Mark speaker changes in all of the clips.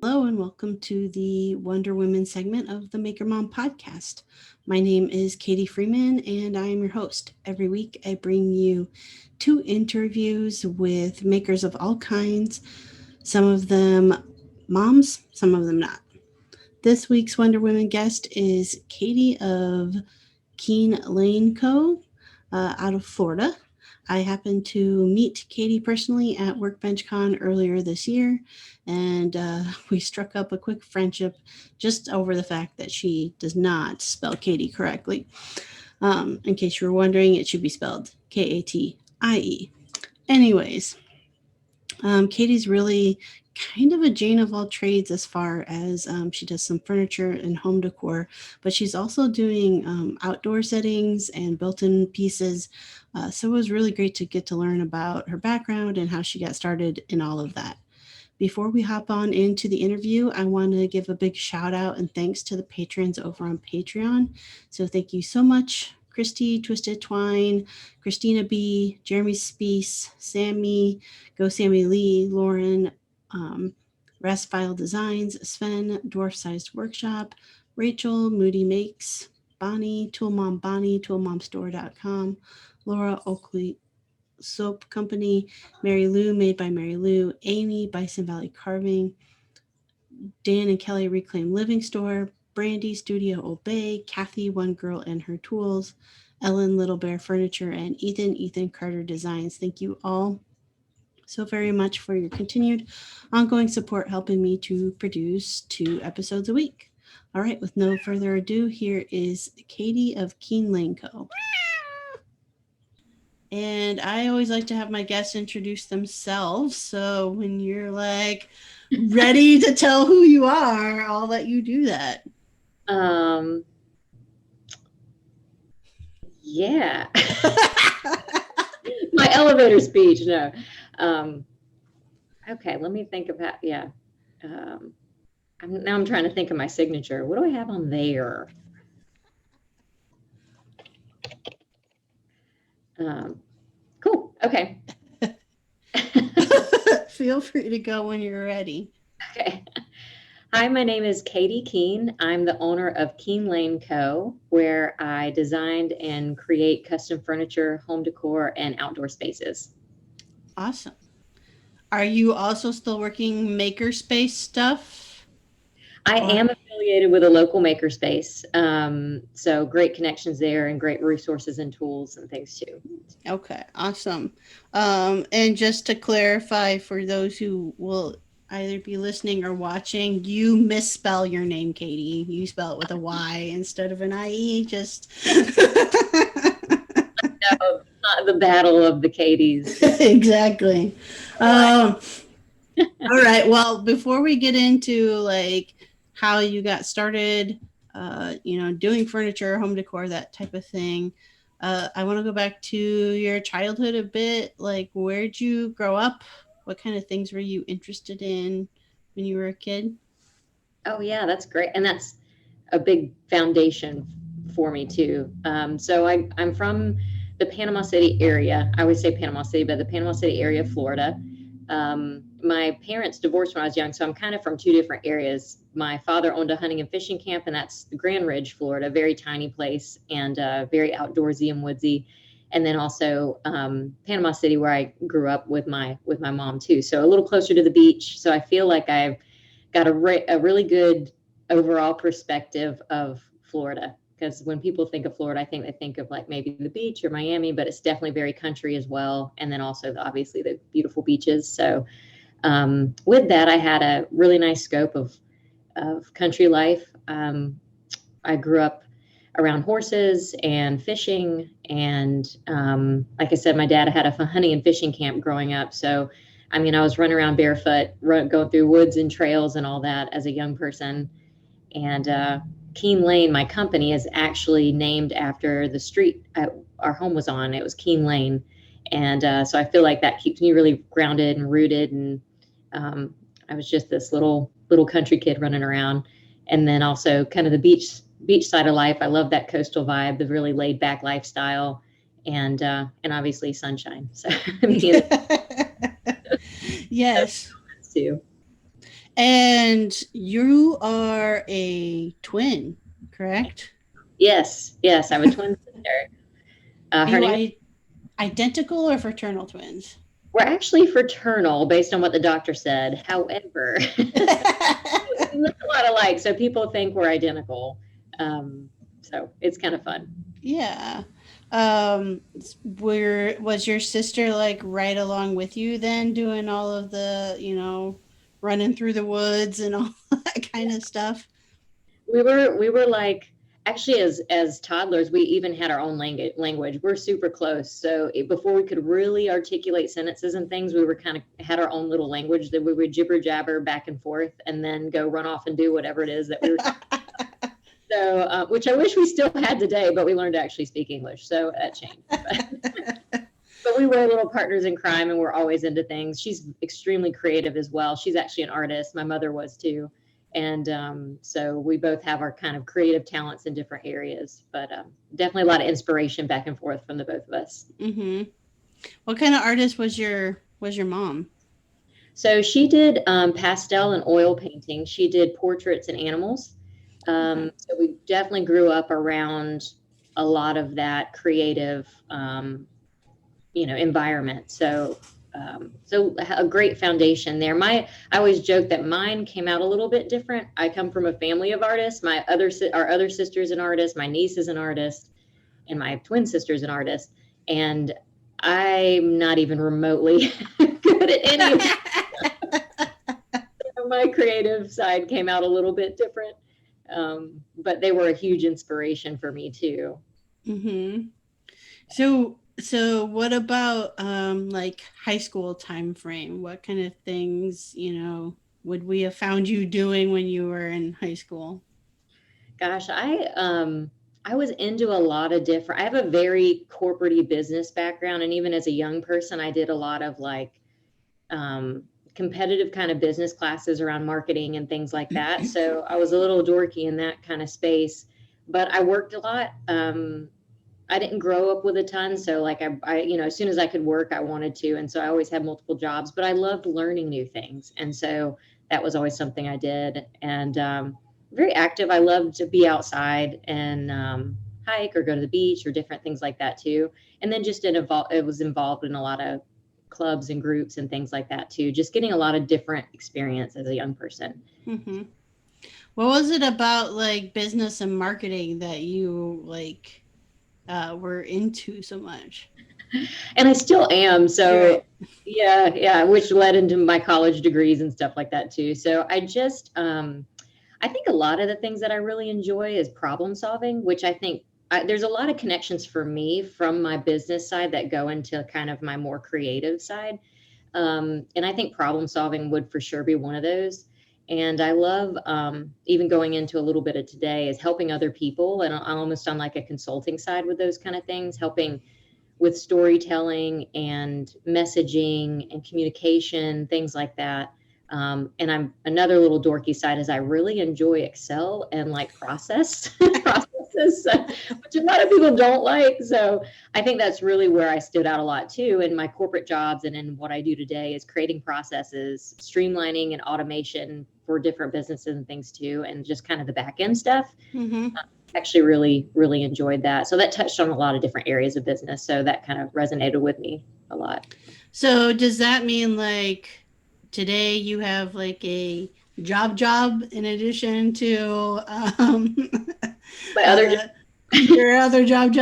Speaker 1: Hello and welcome to the Wonder Women segment of the Maker Mom podcast. My name is Katy Freeman and I am your host. Every week I bring you 2 interviews with makers of all kinds, some of them moms, some of them not. This week's Wonder Women guest is Katy of Keen Lane Co. Out of Florida. I happened to meet Katy personally at Workbench Con earlier this year, and we struck up a quick friendship just over the fact that she does not spell Katy correctly. In case you were wondering, it should be spelled Katie. Anyways, Katy's really kind of a Jane of all trades as far as she does some furniture and home decor, but she's also doing outdoor settings and built-in pieces. So it was really great to get to learn about her background and how she got started in all of that. Before we hop on into the interview, I want to give a big shout out and thanks to the patrons over on Patreon. So thank you so much, Christy, Twisted Twine, Christina B, Jeremy Speece, Sammy, Go Sammy Lee, Lauren, raspfiledesigns, Sven, Dwarf Sized Workshop, Rachel, Moody Makes, Bonnie, Toolmom Bonnie, toolmomstore.com, Laura Oakley Soap Company, Mary Lou, Made by Mary Lou, Amy, Bison Valley Carving, Dan and Kelly Reclaim Living Store, Brandy Studio Obey, Kathy One Girl and Her Tools, Ellen Little Bear Furniture, and Ethan Carter Designs. Thank you all so very much for your continued ongoing support, helping me to produce 2 episodes a week. All right, with no further ado, here is Katy of Keen Lane Co. And I always like to have my guests introduce themselves. So when you're like ready to tell who you are, I'll let you do that.
Speaker 2: Yeah. My elevator speech. No. Okay, let me think about, I'm trying to think of my signature. What do I have on there? Cool. Okay.
Speaker 1: Feel free to go when you're ready.
Speaker 2: Okay. Hi, my name is Katy Keen. I'm the owner of Keen Lane Co., where I designed and create custom furniture, home decor, and outdoor spaces.
Speaker 1: Awesome. Are you also still working makerspace stuff?
Speaker 2: I am affiliated with a local makerspace. So great connections there and great resources and tools and things too.
Speaker 1: Okay, awesome. And just to clarify for those who will either be listening or watching, you misspell your name, Katy. You spell it with a Y instead of an IE. Just
Speaker 2: No, not the battle of the Katys.
Speaker 1: Exactly. All right. Well, before we get into like how you got started, doing furniture, home decor, that type of thing, I want to go back to your childhood a bit. Like, where'd you grow up? What kind of things were you interested in when you were a kid?
Speaker 2: Oh, yeah, that's great. And that's a big foundation for me, too. So I'm from the Panama City area. I would say Panama City, but the Panama City area of Florida. My parents divorced when I was young, so I'm kind of from 2 different areas. My father owned a hunting and fishing camp, and that's Grand Ridge, Florida, very tiny place and very outdoorsy and woodsy. And then also Panama City, where I grew up with my mom too. So a little closer to the beach. So I feel like I've got a really good overall perspective of Florida. Because when people think of Florida, I think they think of like maybe the beach or Miami, but it's definitely very country as well. And then also obviously the beautiful beaches. So with that, I had a really nice scope of country life. I grew up around horses and fishing. And like I said, my dad had a hunting and fishing camp growing up. So, I mean, I was running around barefoot, going through woods and trails and all that as a young person. And Keene Lane, my company, is actually named after the street our home was on. It was Keene Lane. And so I feel like that keeps me really grounded and rooted. And I was just this little country kid running around. And then also kind of the beach side of life. I love that coastal vibe, the really laid back lifestyle, and obviously sunshine. So I mean,
Speaker 1: yes.
Speaker 2: too.
Speaker 1: And you are a twin, correct?
Speaker 2: Yes, I have a twin sister. Her name.
Speaker 1: Identical or fraternal twins?
Speaker 2: We're actually fraternal based on what the doctor said. However, we look a lot alike, so people think we're identical. So it's kind of fun.
Speaker 1: Yeah. Was your sister like right along with you then, doing all of the, running through the woods and all that kind of stuff?
Speaker 2: We were like, actually, as toddlers, we even had our own language. We're super close. So before we could really articulate sentences and things, we were kind of had our own little language that we would jibber jabber back and forth, and then go run off and do whatever it is that we were talking about. So, which I wish we still had today, but we learned to actually speak English, so that changed. But we were little partners in crime, and we're always into things. She's extremely creative as well. She's actually an artist. My mother was too. And so we both have our kind of creative talents in different areas, but definitely a lot of inspiration back and forth from the both of us.
Speaker 1: Mm-hmm. What kind of artist was your mom?
Speaker 2: So she did pastel and oil painting. She did portraits and animals. So we definitely grew up around a lot of that creative, environment. So a great foundation there. I always joke that mine came out a little bit different. I come from a family of artists. Our other sister's an artist. My niece is an artist, and my twin sister's an artist. And I'm not even remotely good at any of it. My creative side came out a little bit different. But they were a huge inspiration for me too.
Speaker 1: Mm-hmm. So what about like high school time frame? What kind of things, would we have found you doing when you were in high school?
Speaker 2: Gosh, I was into a lot of different. I have a very corporate-y business background, and even as a young person, I did a lot of like competitive kind of business classes around marketing and things like that. So I was a little dorky in that kind of space, but I worked a lot. I didn't grow up with a ton. So like I, as soon as I could work, I wanted to. And so I always had multiple jobs, but I loved learning new things. And so that was always something I did. And very active. I loved to be outside and hike or go to the beach or different things like that too. And then just it was involved in a lot of clubs and groups and things like that too. Just getting a lot of different experience as a young person.
Speaker 1: Mm-hmm. What was it about like business and marketing that you like were into so much?
Speaker 2: And I still am. So
Speaker 1: Right.
Speaker 2: yeah, which led into my college degrees and stuff like that too. So I just, I think a lot of the things that I really enjoy is problem solving, which I think there's a lot of connections for me from my business side that go into kind of my more creative side. And I think problem solving would for sure be one of those. And I love even going into a little bit of today is helping other people. And I'm almost on like a consulting side with those kind of things, helping with storytelling and messaging and communication, things like that. And I'm another little dorky side is I really enjoy Excel and like processes, which a lot of people don't like. So I think that's really where I stood out a lot too in my corporate jobs and in what I do today is creating processes, streamlining and automation for different businesses and things too, and just kind of the back end stuff.
Speaker 1: Mm-hmm.
Speaker 2: Actually really enjoyed that. So that touched on a lot of different areas of business. So that kind of resonated with me a lot.
Speaker 1: So does that mean like today you have like a job in addition to
Speaker 2: My other
Speaker 1: your other job?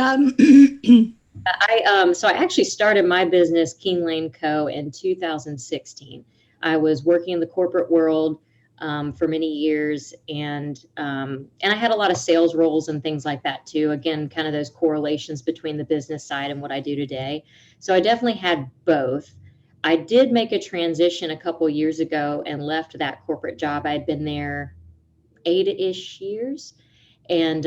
Speaker 2: So I actually started my business, Keene Lane Co. in 2016. I was working in the corporate world, for many years. And I had a lot of sales roles and things like that too. Again, kind of those correlations between the business side and what I do today. So I definitely had both. I did make a transition a couple years ago and left that corporate job. I had been there 8-ish years, and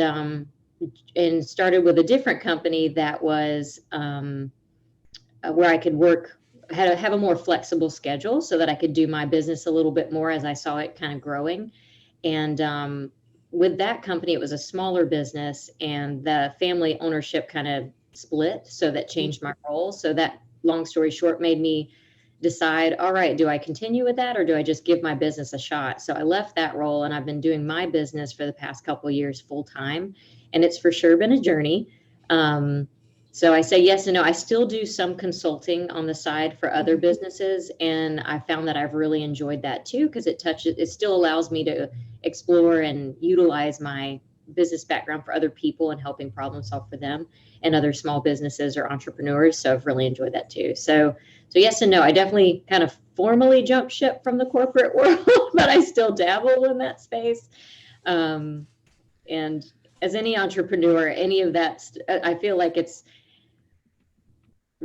Speaker 2: started with a different company that was where I could work, have a more flexible schedule so that I could do my business a little bit more as I saw it kind of growing. And with that company, it was a smaller business, and the family ownership kind of split. So that changed my role. So that, long story short, made me decide, all right, do I continue with that or do I just give my business a shot? So I left that role, and I've been doing my business for the past couple of years full time. And it's for sure been a journey. So I say yes and no. I still do some consulting on the side for other businesses, and I found that I've really enjoyed that too, because it still allows me to explore and utilize my business background for other people and helping problem solve for them and other small businesses or entrepreneurs. So I've really enjoyed that too. So yes and no. I definitely kind of formally jumped ship from the corporate world, but I still dabble in that space. And as any entrepreneur, any of that, I feel like it's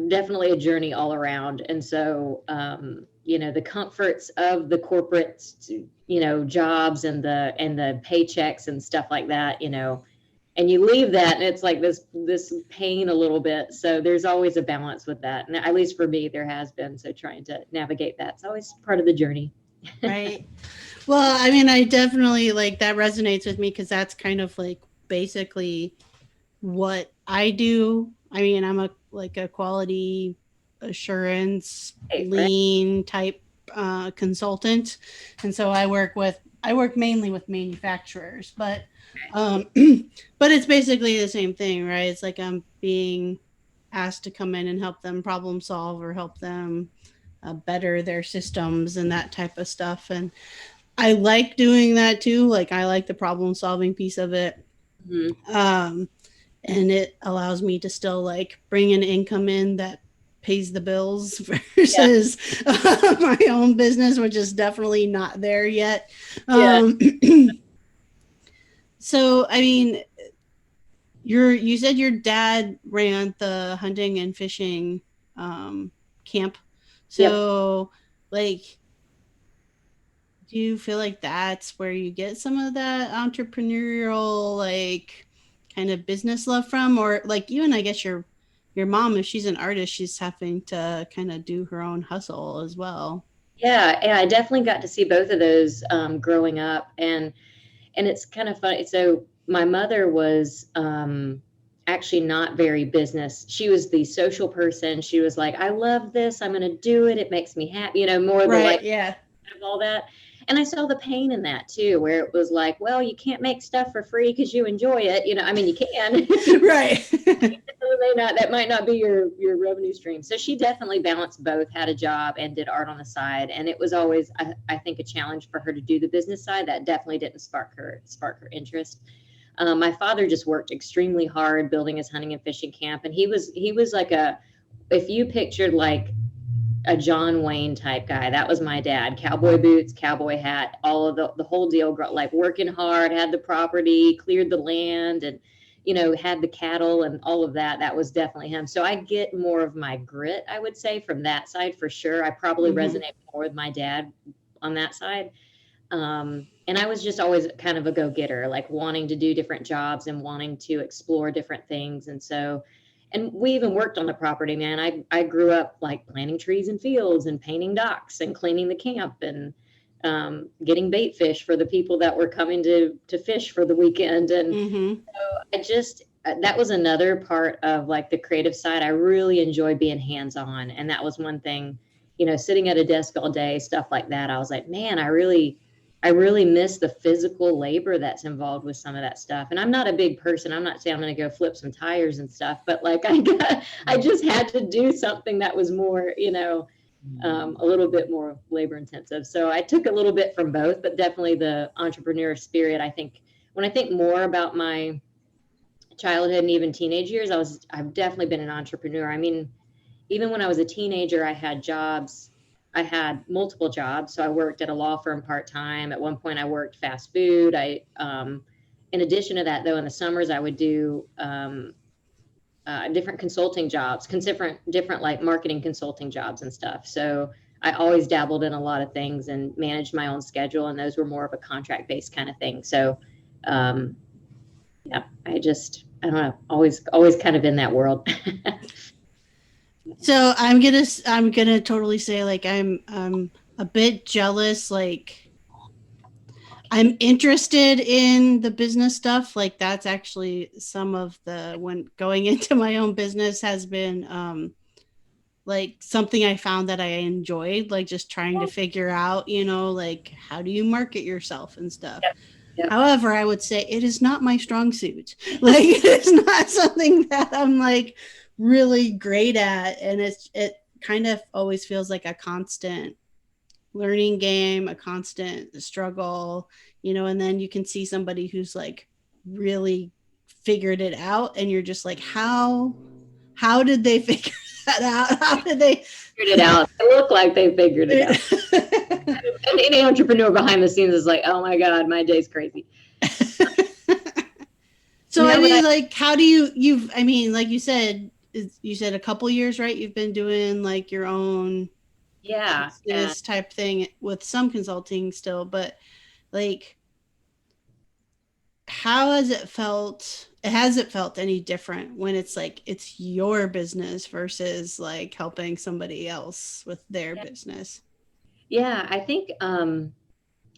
Speaker 2: definitely a journey all around. And so, the comforts of the corporate, jobs and the paychecks and stuff like that, and you leave that and it's like this pain a little bit. So there's always a balance with that. And at least for me, there has been. So trying to navigate that's always part of the journey.
Speaker 1: Right. Well, I mean, I definitely like that resonates with me because that's kind of like basically what I do. I mean, I'm a quality assurance
Speaker 2: Right, right.
Speaker 1: lean type consultant, and so I work mainly with manufacturers, um, but it's basically the same thing, right? It's like I'm being asked to come in and help them problem solve or help them better their systems and that type of stuff. And I like doing that too. Like I like the problem solving piece of it.
Speaker 2: Mhm.
Speaker 1: Um, and it allows me to still like bring an income in that pays the bills
Speaker 2: Yeah.
Speaker 1: versus my own business, which is definitely not there yet.
Speaker 2: Yeah.
Speaker 1: Um, so, I mean, you said your dad ran the hunting and fishing camp.
Speaker 2: Yep.
Speaker 1: So, like, do you feel like that's where you get some of that entrepreneurial like kind of business love from, or like you and I guess your mom, if she's an artist, she's having to kind of do her own hustle as well.
Speaker 2: Yeah. Yeah. I definitely got to see both of those growing up. And it's kind of funny. So my mother was actually not very business. She was the social person. She was like, I love this. I'm going to do it. It makes me happy. More the
Speaker 1: Right.
Speaker 2: like
Speaker 1: Yeah.
Speaker 2: of all that. And I saw the pain in that too, where it was like, well, you can't make stuff for free because you enjoy it. I mean, you can.
Speaker 1: Right.
Speaker 2: That might not be your revenue stream. So she definitely balanced both, had a job and did art on the side. And it was always, I think, a challenge for her to do the business side. That definitely didn't spark her interest. My father just worked extremely hard building his hunting and fishing camp. And he was like if you pictured like a John Wayne type guy, that was my dad. Cowboy boots, cowboy hat, all of the whole deal, like working hard, had the property, cleared the land, and had the cattle and all of that. That was definitely him. So I get more of my grit, I would say, from that side for sure. I probably
Speaker 1: Mm-hmm.
Speaker 2: resonate more with my dad on that side. And I was just always kind of a go-getter, like wanting to do different jobs and wanting to explore different things. And we even worked on the property, man. I grew up like planting trees and fields and painting docks and cleaning the camp and getting bait fish for the people that were coming to fish for the weekend. And
Speaker 1: Mm-hmm.
Speaker 2: I just, that was another part of like the creative side. I really enjoy being hands-on. And that was one thing, sitting at a desk all day, stuff like that. I was like, man, I really miss the physical labor that's involved with some of that stuff. And I'm not a big person. I'm not saying I'm going to go flip some tires and stuff, but like I just had to do something that was more, a little bit more labor intensive. So I took a little bit from both, but definitely the entrepreneur spirit. I think when I think more about my childhood and even teenage years, I've definitely been an entrepreneur. I mean, even when I was a teenager, I had jobs I had multiple jobs. So I worked at a law firm part-time. At one point I worked fast food. In addition to that though, in the summers I would do, different consulting jobs, different like marketing consulting jobs and stuff. So I always dabbled in a lot of things and managed my own schedule, and those were more of a contract based kind of thing. So, um, yeah, I don't know, always kind of in that world.
Speaker 1: So I'm gonna totally say like I'm a bit jealous. Like I'm interested in the business stuff. Like that's actually some of the when going into my own business has been like something I found that I enjoyed, like just trying to figure out, like how do you market yourself and stuff.
Speaker 2: Yep. Yep.
Speaker 1: However, I would say it is not my strong suit. Like it's not something that I'm like really great at. And it kind of always feels like a constant learning game, a constant struggle, and then you can see somebody who's like really figured it out and you're just like, how did they figure that out? How did they
Speaker 2: Figured it out? They look like they figured it out. And any entrepreneur behind the scenes is like, oh my God, my day's crazy.
Speaker 1: So I mean, like, how do I mean, like you said a couple years, right? You've been doing like your own business type thing with some consulting still, but like, how has it felt? Has it felt any different when it's like it's your business versus like helping somebody else with their business?
Speaker 2: Yeah, I think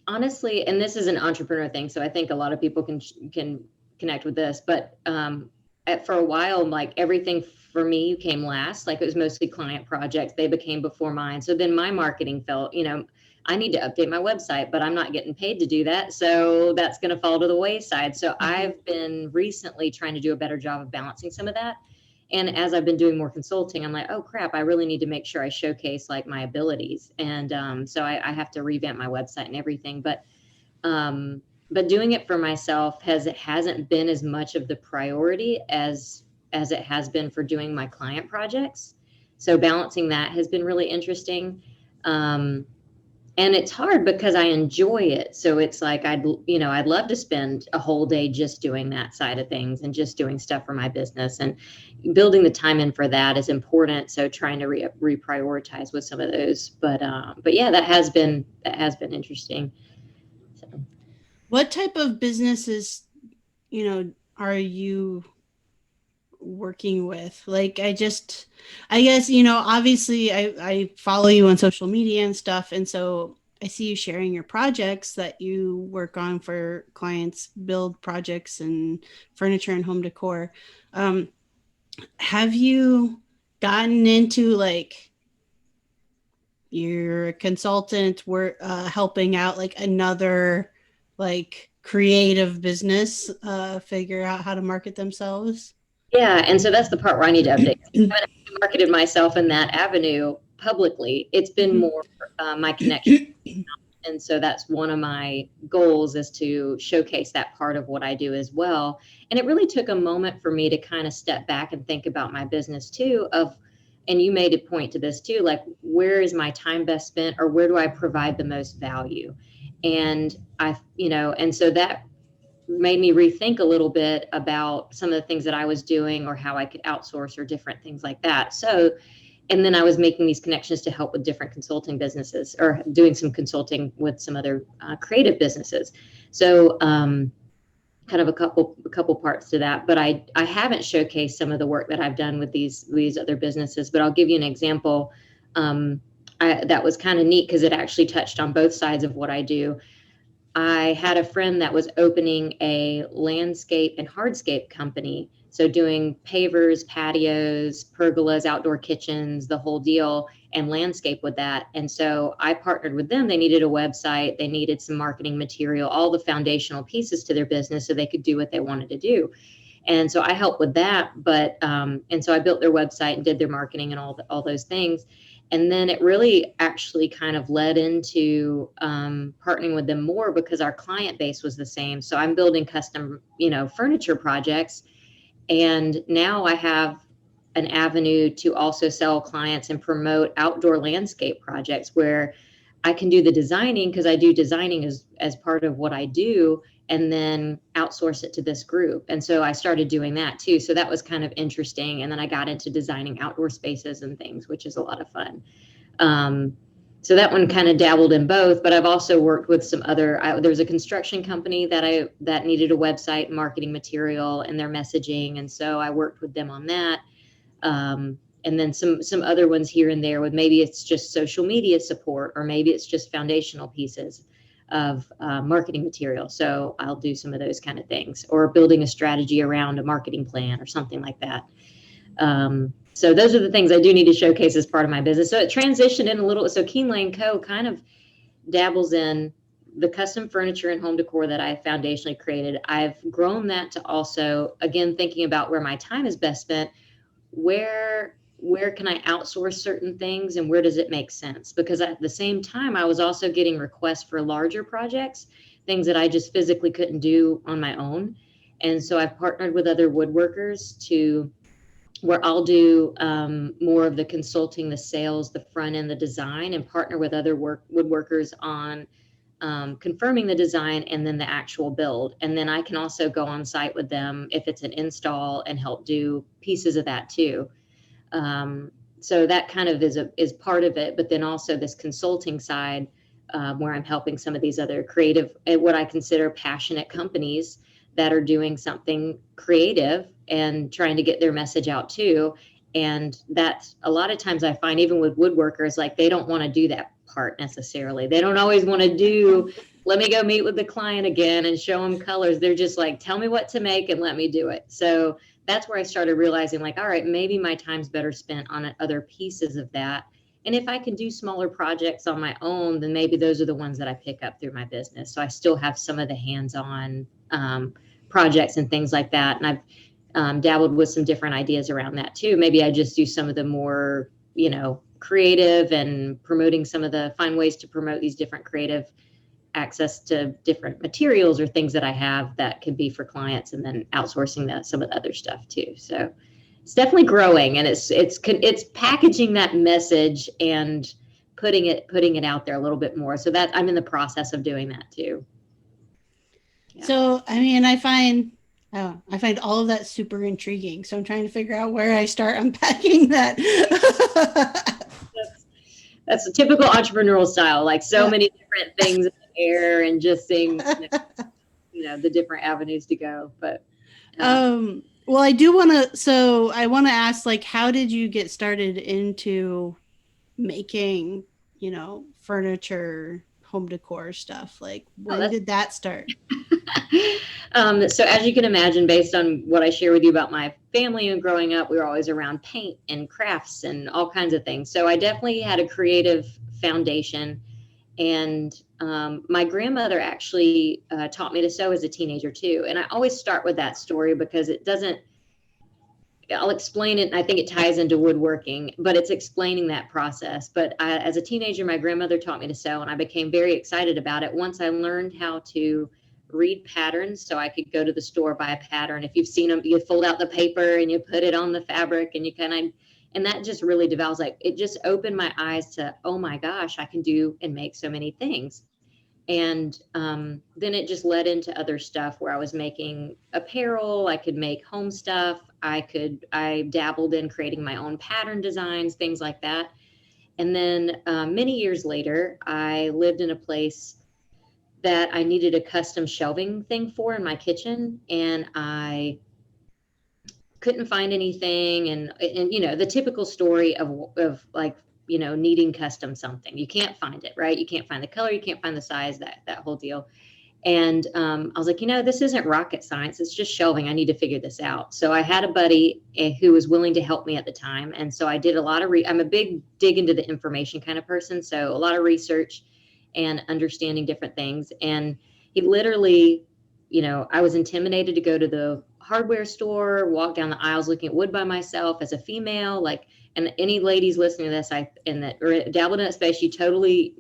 Speaker 2: honestly, and this is an entrepreneur thing, so I think a lot of people can connect with this, but for a while, like everything for me came last. Like it was mostly client projects. They became before mine. So then my marketing felt, I need to update my website, but I'm not getting paid to do that. So that's going to fall to the wayside. So I've been recently trying to do a better job of balancing some of that. And as I've been doing more consulting, I'm like, oh crap, I really need to make sure I showcase like my abilities. And so I have to revamp my website and everything. But doing it for myself hasn't been as much of the priority as it has been for doing my client projects. So balancing that has been really interesting. And it's hard because I enjoy it. So it's like, I'd love to spend a whole day just doing that side of things and just doing stuff for my business, and building the time in for that is important. So trying to reprioritize with some of those, but yeah, that has been interesting. So.
Speaker 1: What type of businesses, are you working with? Like I guess, obviously I follow you on social media and stuff, and so I see you sharing your projects that you work on for clients, build projects and furniture and home decor. Have you gotten into like you're a consultant, we're helping out like another like creative business figure out how to market themselves?
Speaker 2: Yeah, and so that's the part where I need to update. I haven't actually marketed myself in that avenue publicly. It's been more my connection. And so that's one of my goals, is to showcase that part of what I do as well. And it really took a moment for me to kind of step back and think about my business too, and you made a point to this too, like where is my time best spent, or where do I provide the most value? And and so that made me rethink a little bit about some of the things that I was doing, or how I could outsource, or different things like that. So, and then I was making these connections to help with different consulting businesses, or doing some consulting with some other creative businesses. So, kind of a couple parts to that, but I haven't showcased some of the work that I've done with these other businesses, but I'll give you an example. That was kind of neat because it actually touched on both sides of what I do. I had a friend that was opening a landscape and hardscape company. So doing pavers, patios, pergolas, outdoor kitchens, the whole deal, and landscape with that. And so I partnered with them. They needed a website. They needed some marketing material, all the foundational pieces to their business so they could do what they wanted to do. And so I helped with that. But, and so I built their website and did their marketing and all those things. And then it really actually kind of led into partnering with them more, because our client base was the same. So I'm building custom, furniture projects. And now I have an avenue to also sell clients and promote outdoor landscape projects where I can do the designing, because I do designing as part of what I do, and then outsource it to this group. And so I started doing that too. So that was kind of interesting. And then I got into designing outdoor spaces and things, which is a lot of fun. So that one kind of dabbled in both, but I've also worked with some other, there was a construction company that needed a website, marketing material, and their messaging. And so I worked with them on that. And then some other ones here and there with maybe it's just social media support, or maybe it's just foundational pieces of marketing material. So I'll do some of those kind of things, or building a strategy around a marketing plan or something like that. So those are the things I do need to showcase as part of my business. So it transitioned in a little. So Keen Lane Co. kind of dabbles in the custom furniture and home decor that I foundationally created. I've grown that to also, again, thinking about where my time is best spent, where can I outsource certain things, and where does it make sense? Because at the same time, I was also getting requests for larger projects, things that I just physically couldn't do on my own. And so I've partnered with other woodworkers to where I'll do more of the consulting, the sales, the front end, the design, and partner with other woodworkers on confirming the design and then the actual build. And then I can also go on site with them if it's an install and help do pieces of that too. So that kind of is part of it, but then also this consulting side where I'm helping some of these other creative, what I consider passionate companies that are doing something creative and trying to get their message out too. And that a lot of times I find, even with woodworkers, like they don't want to do that part necessarily. They don't always want to do, let me go meet with the client again and show them colors. They're just like, tell me what to make and let me do it. So that's where I started realizing, like, all right, maybe my time's better spent on other pieces of that. And if I can do smaller projects on my own, then maybe those are the ones that I pick up through my business. So I still have some of the hands-on projects and things like that. And I've dabbled with some different ideas around that too. Maybe I just do some of the more, creative and promoting find ways to promote these different creative access to different materials or things that I have that could be for clients, and then outsourcing some of the other stuff too. So it's definitely growing, and it's packaging that message and putting it out there a little bit more. So that I'm in the process of doing that too.
Speaker 1: Yeah. So, I mean, I find all of that super intriguing. So I'm trying to figure out where I start unpacking that.
Speaker 2: That's a typical entrepreneurial style, like so many different things in the air and just seeing, the different avenues to go. But
Speaker 1: well, I do want to. So I want to ask, like, how did you get started into making, furniture, home decor stuff? Like, when did that start?
Speaker 2: So as you can imagine, based on what I share with you about my family and growing up, we were always around paint and crafts and all kinds of things. So I definitely had a creative foundation. And my grandmother actually taught me to sew as a teenager too. And I always start with that story because I'll explain it. And I think it ties into woodworking, but it's explaining that process. But as a teenager, my grandmother taught me to sew, and I became very excited about it once I learned how to read patterns. So I could go to the store, buy a pattern. If you've seen them, you fold out the paper and you put it on the fabric, and and that just really develops, like, it just opened my eyes to, oh my gosh, I can do and make so many things. And then it just led into other stuff where I was making apparel. I could make home stuff. I dabbled in creating my own pattern designs, things like that. And then many years later, I lived in a place that I needed a custom shelving thing for in my kitchen, and I couldn't find anything. And the typical story of like, needing custom something. You can't find it, right? You can't find the color, you can't find the size, that whole deal. And I was like, this isn't rocket science. It's just shelving. I need to figure this out. So I had a buddy who was willing to help me at the time. And so I did a lot of I'm a big dig into the information kind of person. So a lot of research and understanding different things. And he literally, I was intimidated to go to the hardware store, walk down the aisles looking at wood by myself as a female, and any ladies listening to this, or dabbled in that space,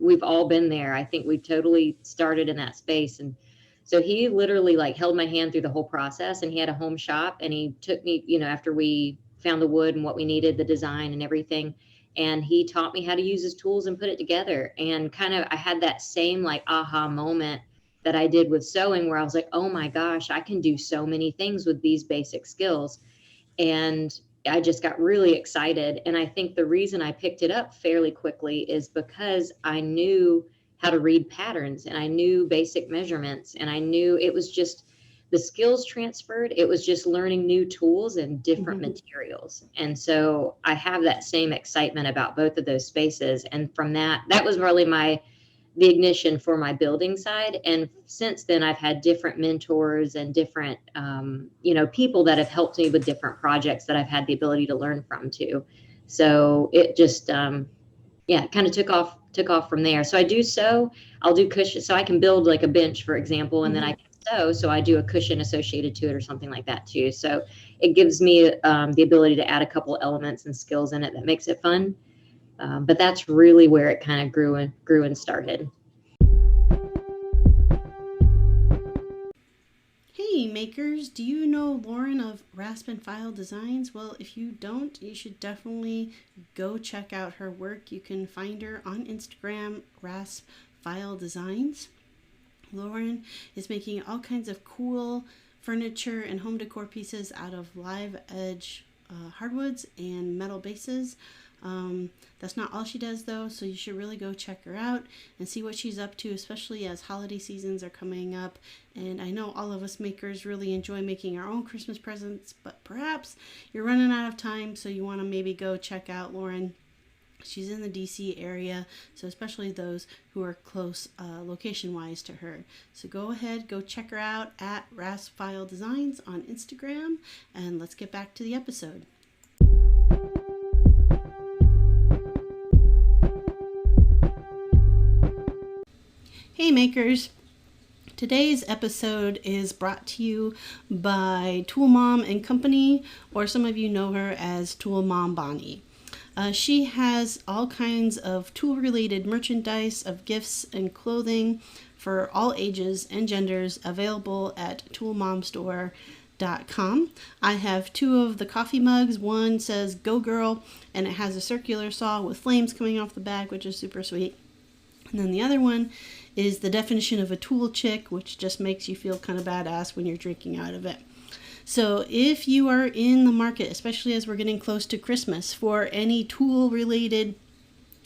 Speaker 2: we've all been there. I think we totally started in that space. And so he literally held my hand through the whole process, and he had a home shop, and he took me, after we found the wood and what we needed, the design and everything. And he taught me how to use his tools and put it together. And kind of, I had that same like aha moment that I did with sewing, where I was like, oh my gosh, I can do so many things with these basic skills. And I just got really excited. And I think the reason I picked it up fairly quickly is because I knew how to read patterns, and I knew basic measurements, and I knew it was just the skills transferred. It was just learning new tools and different materials. And so I have that same excitement about both of those spaces. And from that was really the ignition for my building side. And since then, I've had different mentors and different, people that have helped me with different projects that I've had the ability to learn from too. So it just, kind of took off from there. So I do sew. I'll do cushion. So I can build like a bench, for example, and then I can sew. So I do a cushion associated to it or something like that too. So it gives me the ability to add a couple elements and skills in it that makes it fun. But that's really where it kind of grew and started.
Speaker 1: Hey makers, do you know Lauren of raspfiledesigns? Well, if you don't, you should definitely go check out her work. You can find her on Instagram, raspfiledesigns. Lauren is making all kinds of cool furniture and home decor pieces out of live edge hardwoods and metal bases. That's not all she does though, so you should really go check her out and see what she's up to, especially as holiday seasons are coming up. And I know all of us makers really enjoy making our own Christmas presents, but perhaps you're running out of time, so you want to maybe go check out Lauren. She's in the DC area, so especially those who are close location-wise to her. So go ahead, go check her out at raspfiledesigns on Instagram, and let's get back to the episode. Hey makers! Today's episode is brought to you by Tool Mom and Company, or some of you know her as Tool Mom Bonnie. She has all kinds of tool-related merchandise of gifts and clothing for all ages and genders available at toolmomstore.com. I have two of the coffee mugs. One says Go Girl, and it has a circular saw with flames coming off the back, which is super sweet. And then the other one is the definition of a tool chick, which just makes you feel kind of badass when you're drinking out of it. So if you are in the market, especially as we're getting close to Christmas, for any tool-related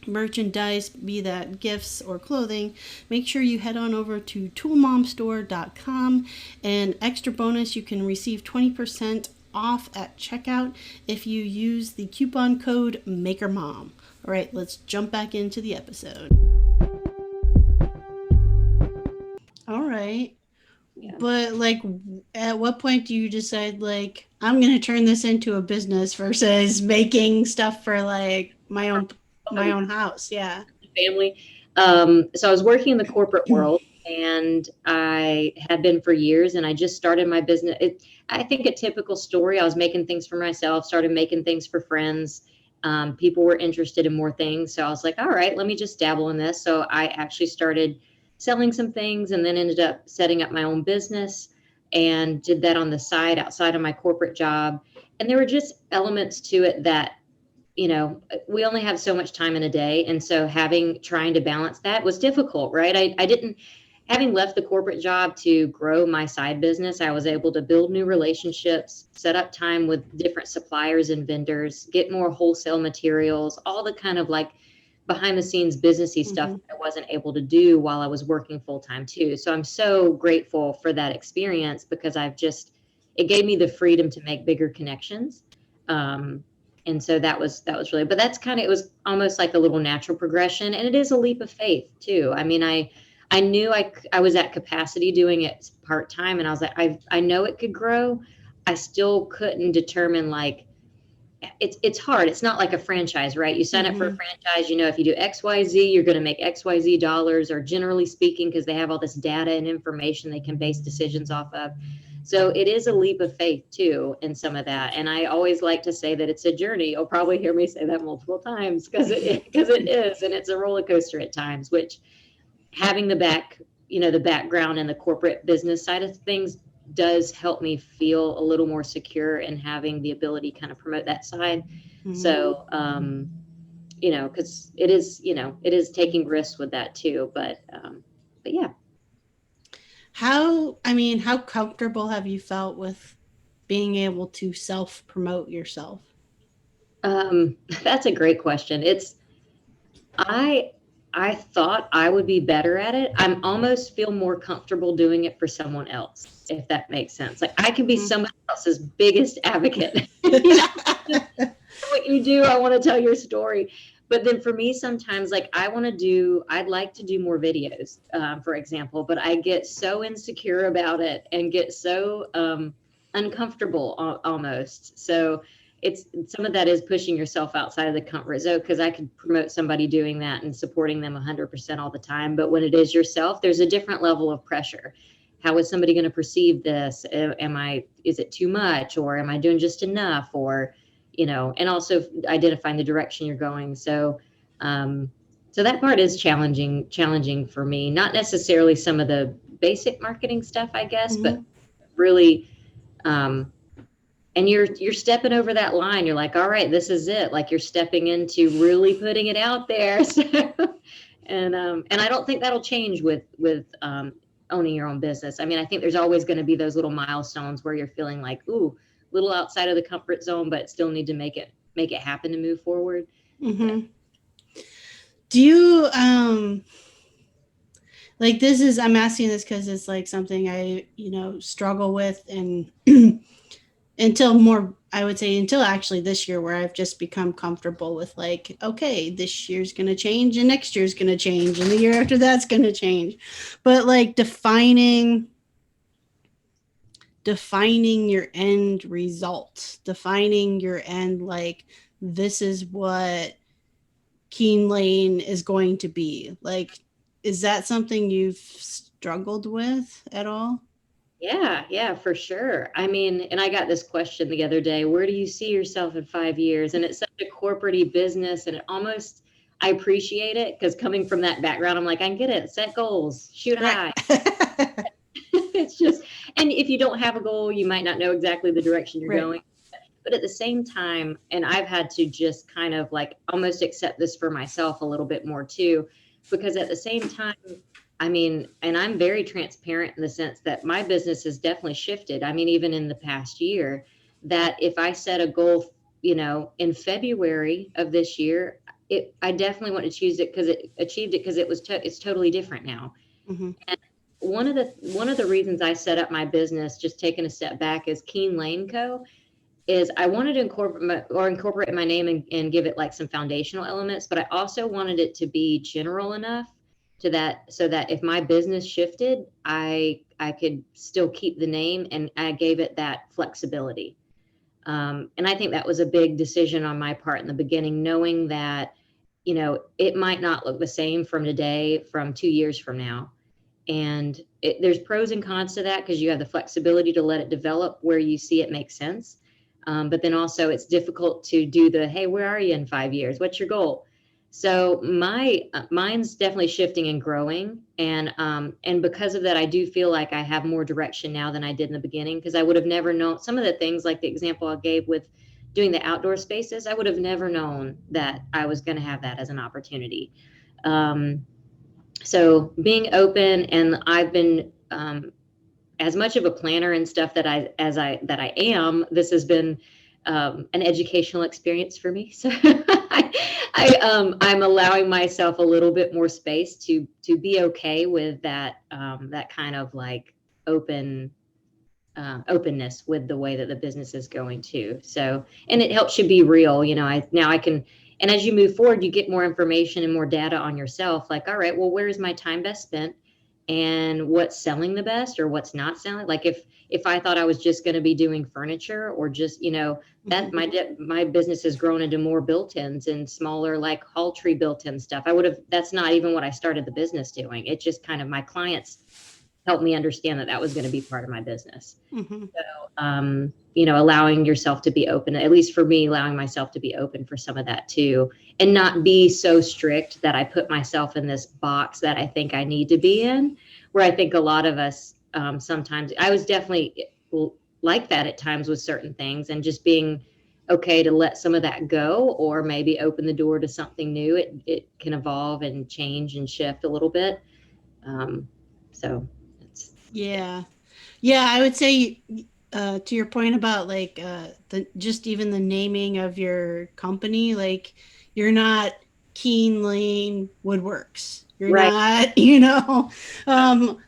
Speaker 1: merchandise, be that gifts or clothing, make sure you head on over to toolmomstore.com. And extra bonus, you can receive 20% off at checkout if you use the coupon code MAKERMOM. All right, let's jump back into the episode. All right. Yeah. But like, at what point do you decide like, I'm going to turn this into a business versus making stuff for like my own house? Yeah.
Speaker 2: Family. So I was working in the corporate world, and I had been for years, and I just started my business. I think a typical story. I was making things for myself, started making things for friends. People were interested in more things. So I was like, all right, let me just dabble in this. So I actually started selling some things, and then ended up setting up my own business and did that on the side outside of my corporate job. And there were just elements to it that, we only have so much time in a day. And so trying to balance that was difficult, right? Having left the corporate job to grow my side business, I was able to build new relationships, set up time with different suppliers and vendors, get more wholesale materials, all the kind of like behind the scenes businessy stuff I wasn't able to do while I was working full time too. So I'm so grateful for that experience, because it gave me the freedom to make bigger connections. And so that was really, but it was almost like a little natural progression, and it is a leap of faith too. I mean, I knew I was at capacity doing it part time, and I was like, I know it could grow. I still couldn't determine like, it's hard. It's not like a franchise, right? You sign up for a franchise, if you do XYZ, you're going to make XYZ dollars, or generally speaking, because they have all this data and information they can base decisions off of. So it is a leap of faith too in some of that. And I always like to say that it's a journey. You'll probably hear me say that multiple times, because it is, and it's a roller coaster at times, which having the background in the corporate business side of things does help me feel a little more secure in having the ability to kind of promote that side.
Speaker 1: Mhm.
Speaker 2: So, because it is taking risks with that too. But yeah.
Speaker 1: How comfortable have you felt with being able to self promote yourself?
Speaker 2: That's a great question. I I thought I would be better at it. I'm almost feel more comfortable doing it for someone else, if that makes sense. Like I can be
Speaker 1: Mhm.
Speaker 2: someone else's biggest advocate. What you do, I want to tell your story. But then for me, sometimes like I'd like to do more videos, for example, but I get so insecure about it and get so uncomfortable almost. So it's some of that is pushing yourself outside of the comfort zone, because I could promote somebody doing that and supporting them 100% all the time. But when it is yourself, there's a different level of pressure. How is somebody going to perceive this? Is it too much, or am I doing just enough? Or, and also identifying the direction you're going. So that part is challenging for me, not necessarily some of the basic marketing stuff, I guess, but
Speaker 1: Mhm.
Speaker 2: really, and you're stepping over that line. You're like, all right, this is it. Like you're stepping into really putting it out there. So, and I don't think that'll change with owning your own business. I mean, I think there's always going to be those little milestones where you're feeling like, ooh, little outside of the comfort zone, but still need to make it happen to move forward.
Speaker 1: Mhm. Do you like this is I'm asking this because it's like something I struggle with, and until more I would say until actually this year, where I've just become comfortable with like, okay, this year's gonna change and next year's gonna change and the year after that's gonna change. But like defining your end result, defining your end, like this is what Keen Lane is going to be. Like, is that something you've struggled with at all?
Speaker 2: Yeah, for sure. I mean, and I got this question the other day, where do you see yourself in 5 years? And it's such a corporate-y business, and I appreciate it, because coming from that background, I'm like, I get it, set goals, shoot
Speaker 1: Right.
Speaker 2: high. It's just, and if you don't have a goal, you might not know exactly the direction you're
Speaker 1: Right.
Speaker 2: going. But at the same time, and I've had to just kind of like almost accept this for myself a little bit more too, because at the same time, I mean, and I'm very transparent in the sense that my business has definitely shifted. I mean, even in the past year, that if I set a goal, in February of this year, I definitely want to choose it because it achieved it, because it's totally different now.
Speaker 1: Mm-hmm.
Speaker 2: And one of the reasons I set up my business, just taking a step back, is Keen Lane Co. Is I wanted to incorporate my name and give it like some foundational elements, but I also wanted it to be general enough so that if my business shifted, I could still keep the name, and I gave it that flexibility. And I think that was a big decision on my part in the beginning, knowing that, it might not look the same from 2 years from now. And there's pros and cons to that, because you have the flexibility to let it develop where you see it makes sense. But then also it's difficult to do hey, where are you in 5 years? What's your goal? So mine's definitely shifting and growing. And because of that, I do feel like I have more direction now than I did in the beginning, because I would have never known some of the things, like the example I gave with doing the outdoor spaces. I would have never known that I was going to have that as an opportunity. So being open, and I've been as much of a planner and stuff that I am. This has been an educational experience for me. So I'm allowing myself a little bit more space to be okay with that kind of like openness with the way that the business is going too. So, and it helps you be real. I can, and as you move forward, you get more information and more data on yourself. Like, all right, well, where is my time best spent, and what's selling the best, or what's not selling? Like if I thought I was just going to be doing furniture, or just, that my business has grown into more built-ins and smaller, like hall tree built-in stuff. That's not even what I started the business doing. It just kind of, my clients helped me understand that was going to be part of my business.
Speaker 1: Mm-hmm.
Speaker 2: Allowing yourself to be open, at least for me, allowing myself to be open for some of that too, and not be so strict that I put myself in this box that I think I need to be in, where I think a lot of us sometimes. I was definitely like that at times with certain things, and just being okay to let some of that go, or maybe open the door to something new. It can evolve and change and shift a little bit. Um, so it's,
Speaker 1: Yeah. Yeah, I would say to your point about like the just even the naming of your company, like you're not Keen Lane Woodworks. You're
Speaker 2: right.
Speaker 1: not,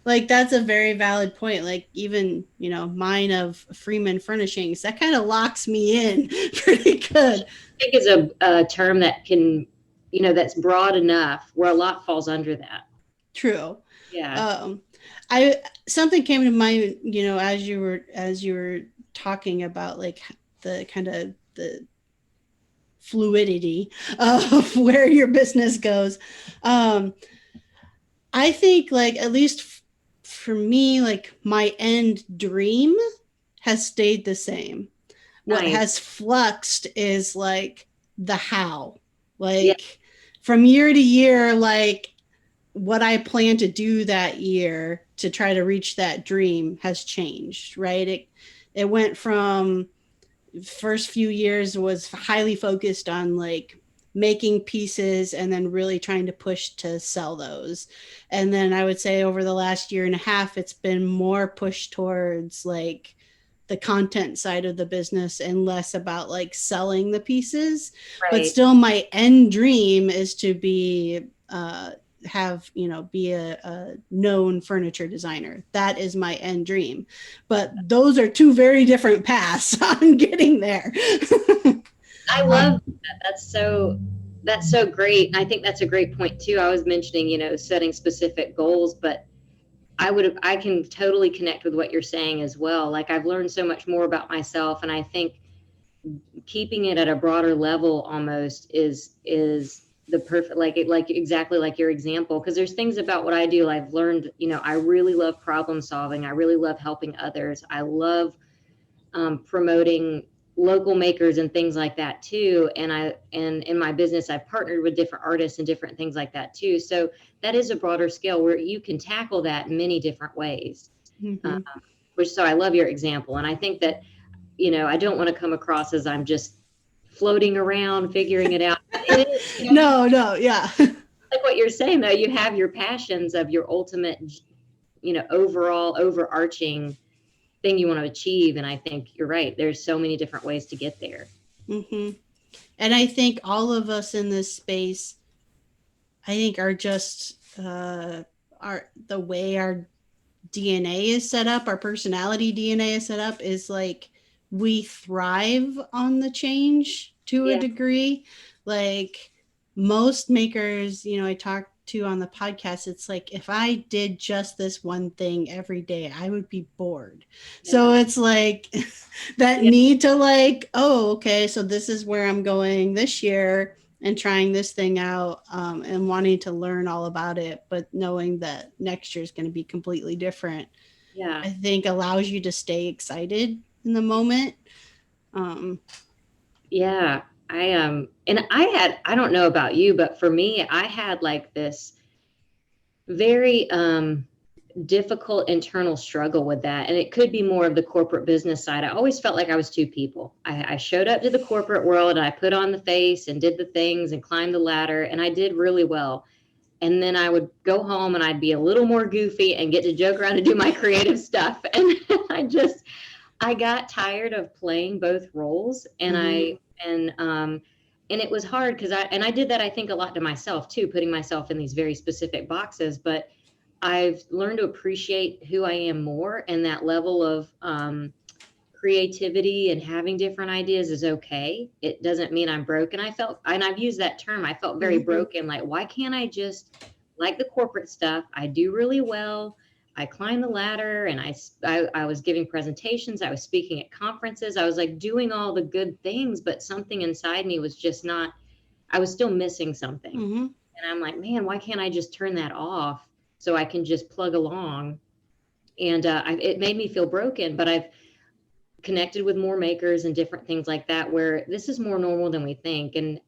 Speaker 1: like that's a very valid point. Like even, mine of Freeman Furnishings, that kind of locks me in pretty good.
Speaker 2: I think is a term that can, that's broad enough where a lot falls under that.
Speaker 1: True.
Speaker 2: Yeah.
Speaker 1: Um, I something came to mind, as you were talking about like the kind of the fluidity of where your business goes. Um, I think like at least for me, like my end dream has stayed the same. What
Speaker 2: Nice.
Speaker 1: has fluxed is like the how.
Speaker 2: Yeah.
Speaker 1: Like from year to year, like what I plan to do that year to try to reach that dream has changed, right? It went from first few years was highly focused on like making pieces and then really trying to push to sell those. And then I would say over the last year and a half, it's been more pushed towards like the content side of the business and less about like selling the pieces. But
Speaker 2: Right.
Speaker 1: still, my end dream is to be have be a known furniture designer. That is my end dream, but those are two very different paths on getting there.
Speaker 2: I love that. That's so great. And I think that's a great point too. I was mentioning, setting specific goals, but I can totally connect with what you're saying as well. Like I've learned so much more about myself, and I think keeping it at a broader level almost is the perfect, like exactly like your example, because there's things about what I do I've learned. I really love problem solving. I really love helping others. I love promoting local makers and things like that too. And in my business, I've partnered with different artists and different things like that too. So that is a broader scale where you can tackle that in many different ways. Um,
Speaker 1: Mm-hmm.
Speaker 2: so I love your example, and I think that I don't want to come across as I'm just floating around figuring it out. It is,
Speaker 1: No, no, yeah.
Speaker 2: like what you're saying though. You have your passions of your ultimate, overall overarching thing you want to achieve. And I think you're right. There's so many different ways to get there.
Speaker 1: Mm-hmm. And I think all of us in this space, I think, are just our the way our DNA is set up, our personality DNA is set up, is like we thrive on the change to a
Speaker 2: Yeah.
Speaker 1: degree. Like most makers, I talk to on the podcast, it's like if I did just this one thing every day, I would be bored. So
Speaker 2: Yeah.
Speaker 1: it's like that
Speaker 2: Yeah.
Speaker 1: need to like, oh, okay, so this is where I'm going this year and trying this thing out, and wanting to learn all about it, but knowing that next year is going to be completely different,
Speaker 2: Yeah.
Speaker 1: I think allows you to stay excited in the moment. Um,
Speaker 2: Yeah. And I don't know about you, but for me, I had like this very, difficult internal struggle with that. And it could be more of the corporate business side. I always felt like I was two people. I showed up to the corporate world and I put on the face and did the things and climbed the ladder, and I did really well. And then I would go home and I'd be a little more goofy and get to joke around and do my creative stuff. And I got tired of playing both roles. And
Speaker 1: mhm,
Speaker 2: and it was hard because I did that, I think, a lot to myself too, putting myself in these very specific boxes. But I've learned to appreciate who I am more, and that level of creativity and having different ideas is okay. It doesn't mean I'm broken. And I've used that term, I felt very
Speaker 1: mhm,
Speaker 2: broken. Like, why can't I just, like the corporate stuff, I do really well. I climbed the ladder, and I was giving presentations. I was speaking at conferences. I was like doing all the good things, but something inside me was just not, I was still missing something.
Speaker 1: mhm,
Speaker 2: And I'm like, man, why can't I just turn that off so I can just plug along? And it made me feel broken, but I've connected with more makers and different things like that, where this is more normal than we think. And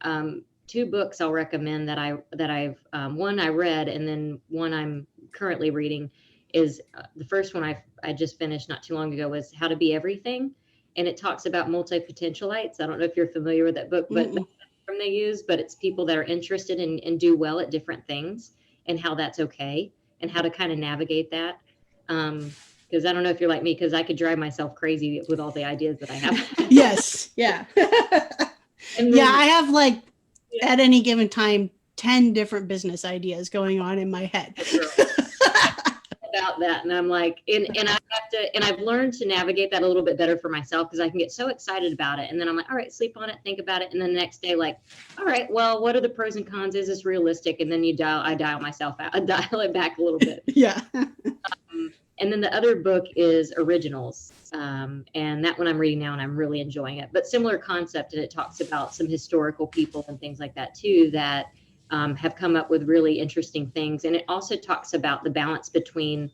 Speaker 2: two books I'll recommend that I've one I read, and then one I'm currently reading is the first one I just finished not too long ago was How to Be Everything. And it talks about multi-potentialites. I don't know if you're familiar with that book, but that's the term they use, but it's people that are interested in and do well at different things and how that's okay and how to kind of navigate that. Because I don't know if you're like me, because I could drive myself crazy with all the ideas that I have.
Speaker 1: Yes. Yeah.
Speaker 2: And
Speaker 1: Yeah.
Speaker 2: then,
Speaker 1: I have like at any given time, 10 different business ideas going on in my head.
Speaker 2: about that, and I'm like, and I have to, and I've learned to navigate that a little bit better for myself, because I can get so excited about it, and then I'm like, all right, sleep on it, think about it, and then the next day, like, all right, well, what are the pros and cons? Is this realistic? And then I dial myself out, I dial it back a little bit.
Speaker 1: Yeah.
Speaker 2: And then the other book is Originals, and that one I'm reading now, and I'm really enjoying it. But similar concept, and it talks about some historical people and things like that too, that have come up with really interesting things. And it also talks about the balance between,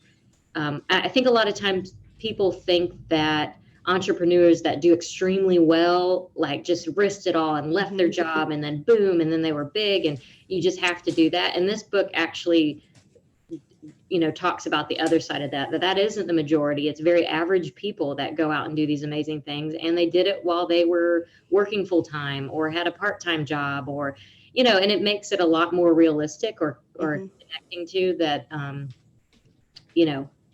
Speaker 2: I think a lot of times people think that entrepreneurs that do extremely well, like just risked it all and left their job and then boom, and then they were big, and you just have to do that. And this book actually, talks about the other side of that isn't the majority. It's very average people that go out and do these amazing things. And they did it while they were working full time or had a part-time job, or, and it makes it a lot more realistic or connecting to that,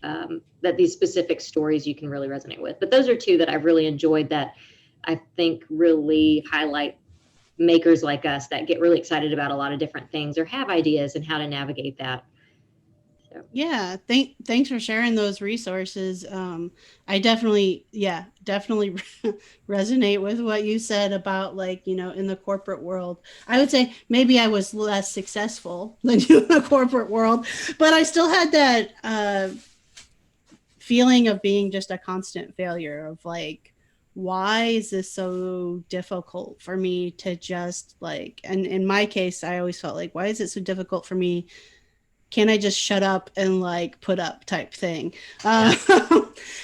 Speaker 2: that these specific stories you can really resonate with. But those are two that I've really enjoyed, that I think really highlight makers like us that get really excited about a lot of different things or have ideas and how to navigate that.
Speaker 1: Yeah, thanks for sharing those resources. I definitely resonate with what you said about, like, in the corporate world. I would say maybe I was less successful than you in the corporate world, but I still had that feeling of being just a constant failure, of like, why is this so difficult for me to just, like, and in my case, I always felt like, why is it so difficult for me? Can I just shut up and, like, put up type thing?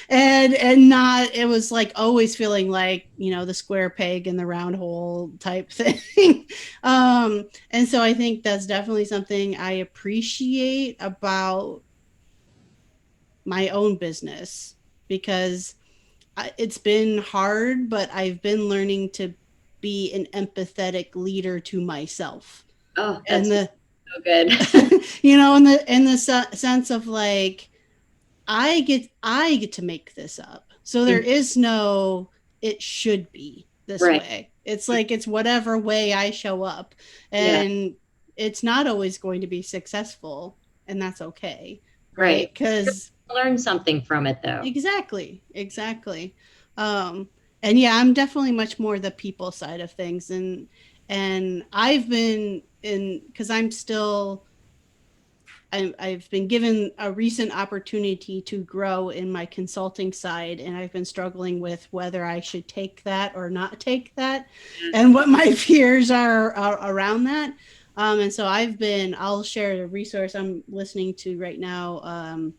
Speaker 1: And not, it was like always feeling like, the square peg in the round hole type thing. And so I think that's definitely something I appreciate about my own business, because it's been hard, but I've been learning to be an empathetic leader to myself.
Speaker 2: Oh, that's so good.
Speaker 1: in the sense of, like, I get to make this up. So there is no, it should be this way. It's like, it's whatever way I show up, and it's not always going to be successful, and that's okay. Right. Because
Speaker 2: learn something from it, though.
Speaker 1: Exactly. And yeah, I'm definitely much more the people side of things. And I've been because I've been given a recent opportunity to grow in my consulting side, and I've been struggling with whether I should take that or not take that, and what my fears are around that. And so I'll share a resource I'm listening to right now.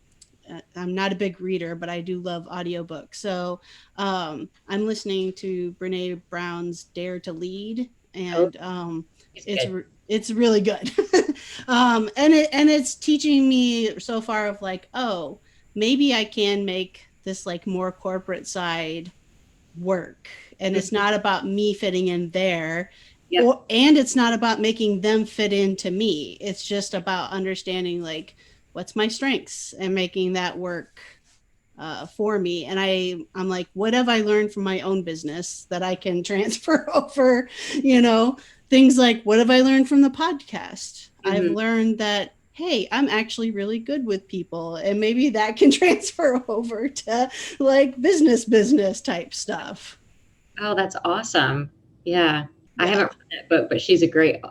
Speaker 1: I'm not a big reader, but I do love audiobooks. So I'm listening to Brene Brown's Dare to Lead, and it's really good. And it's teaching me so far of, like, oh, maybe I can make this, like, more corporate side work, and it's not about me fitting in there. And it's not about making them fit into me. It's just about understanding, like, what's my strengths and making that work for me. And I'm like, what have I learned from my own business that I can transfer over? Things like, what have I learned from the podcast? I've learned that, hey, I'm actually really good with people, and maybe that can transfer over to, like, business type stuff.
Speaker 2: Oh, that's awesome. Yeah. I haven't read that book, but she's a great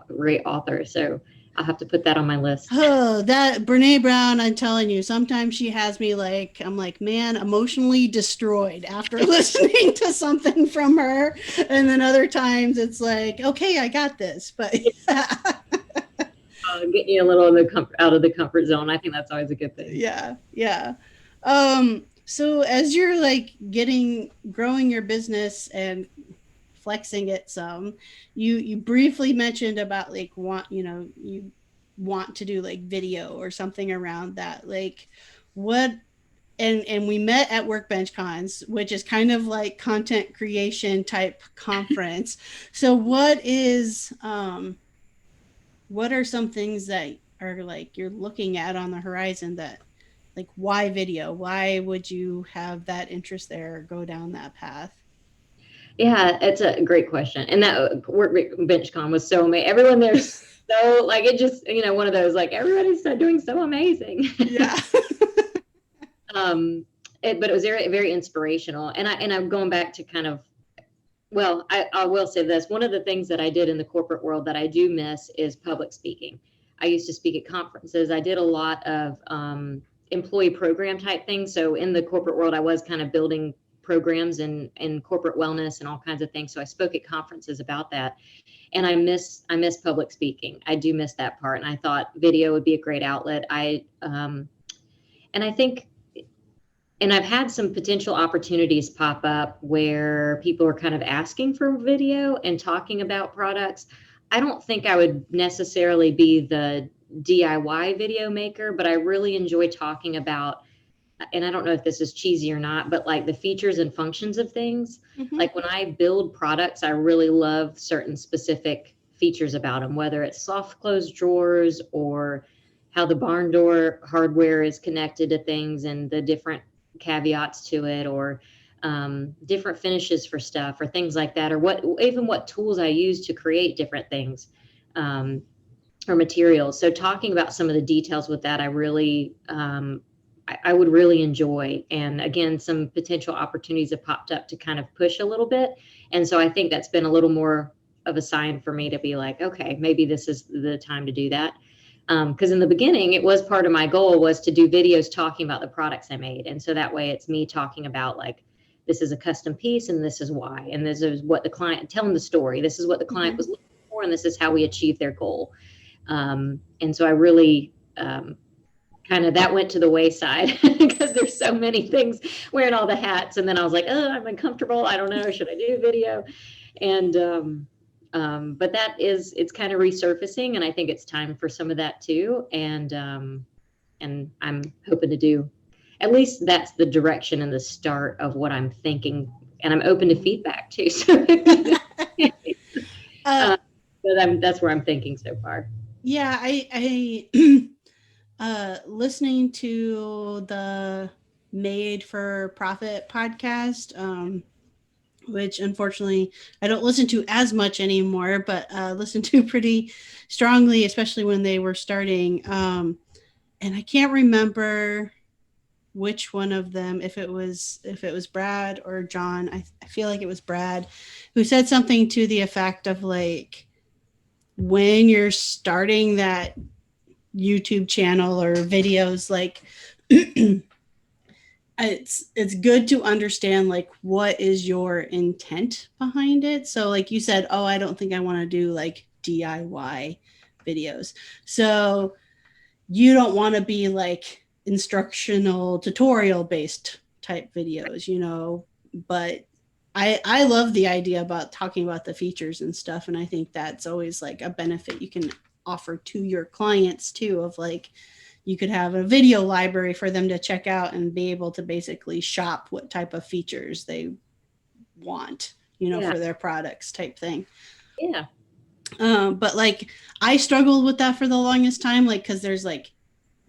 Speaker 2: author. So I'll have to put that on my list.
Speaker 1: Oh, that Brene Brown, I'm telling you, sometimes she has me, like, I'm like, man, emotionally destroyed after listening to something from her. And then other times it's like, okay, I got this. But
Speaker 2: getting you a little out of the comfort zone. I think that's always a good thing.
Speaker 1: Yeah. So as you're, like, growing your business and flexing it some, you briefly mentioned about, like, you want to do, like, video or something around that. Like, what and we met at Workbench Cons, which is kind of like content creation type conference. So what are some things that are like you're looking at on the horizon that like why video? Why would you have that interest there or go down that path?
Speaker 2: Yeah, it's a great question. And that Workbench Con was so amazing. Everyone there's so like it just, one of those like everybody's doing so amazing.
Speaker 1: Yeah.
Speaker 2: um but it was very, very inspirational. And I'm going back to kind of, well, I will say this. One of the things that I did in the corporate world that I do miss is public speaking. I used to speak at conferences. I did a lot of employee program type things. So in the corporate world, I was kind of building programs in corporate wellness and all kinds of things. So I spoke at conferences about that. And I miss public speaking. I do miss that part. And I thought video would be a great outlet. And I think, and I've had some potential opportunities pop up where people are kind of asking for video and talking about products. I don't think I would necessarily be the DIY video maker, but I really enjoy talking about, and I don't know if this is cheesy or not, but like the features and functions of things.
Speaker 1: Mm-hmm.
Speaker 2: Like when I build products, I really love certain specific features about them, whether it's soft close drawers or how the barn door hardware is connected to things and the different caveats to it, or different finishes for stuff or things like that, or what tools I use to create different things, or materials. So talking about some of the details with that, I would really enjoy. And again, some potential opportunities have popped up to kind of push a little bit. And so I think that's been a little more of a sign for me to be like, okay, maybe this is the time to do that. Because in the beginning, it was part of my goal was to do videos talking about the products I made. And so that way it's me talking about like, this is a custom piece and this is why, and this is what the client, telling the story, this is what the client was looking for, and this is how we achieve their goal. And so I really kind of, that went to the wayside because there's so many things, wearing all the hats. And then I was like, oh, I'm uncomfortable. I don't know. Should I do video? And but it's kind of resurfacing, and I think it's time for some of that too. And I'm hoping to do, at least that's the direction and the start of what I'm thinking. And I'm open to feedback too. So, that's where I'm thinking so far.
Speaker 1: Yeah, I listening to the Made for Profit podcast, which unfortunately I don't listen to as much anymore, but listen to pretty strongly, especially when they were starting. And I can't remember which one of them, if it was Brad or John. I feel like it was Brad who said something to the effect of like, when you're starting that YouTube channel or videos, like it's good to understand like what is your intent behind it. So like you said, oh, I don't think I want to do like DIY videos. So you don't want to be like instructional tutorial based type videos, but I love the idea about talking about the features and stuff. And I think that's always like a benefit you can offer to your clients too, of like, you could have a video library for them to check out and be able to basically shop what type of features they want, for their products type thing.
Speaker 2: Yeah.
Speaker 1: But like, I struggled with that for the longest time, like, cause there's like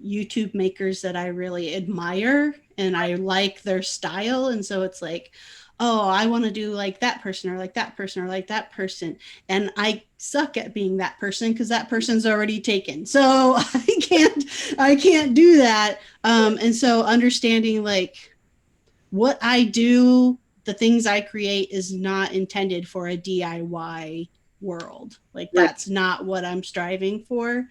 Speaker 1: YouTube makers that I really admire and I like their style. And so it's like, oh, I want to do like that person or like that person or like that person. And I suck at being that person because that person's already taken. So I can't do that. And so understanding like what I do, the things I create is not intended for a DIY world. Like that's not what I'm striving for.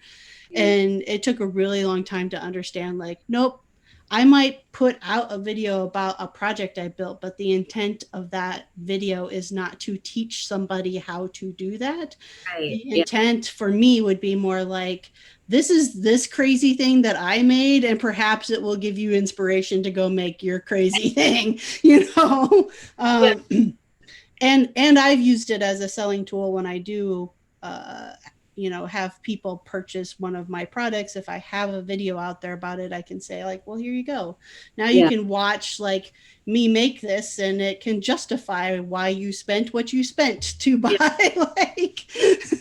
Speaker 1: And it took a really long time to understand like, nope, I might put out a video about a project I built, but the intent of that video is not to teach somebody how to do that.
Speaker 2: Right.
Speaker 1: The intent for me would be more like, this is this crazy thing that I made, and perhaps it will give you inspiration to go make your crazy thing, and I've used it as a selling tool when I do have people purchase one of my products. If I have a video out there about it, I can say like, well, here you go. Now you
Speaker 2: Yeah.
Speaker 1: can watch like me make this, and it can justify why you spent what you spent to buy
Speaker 2: Yeah.
Speaker 1: like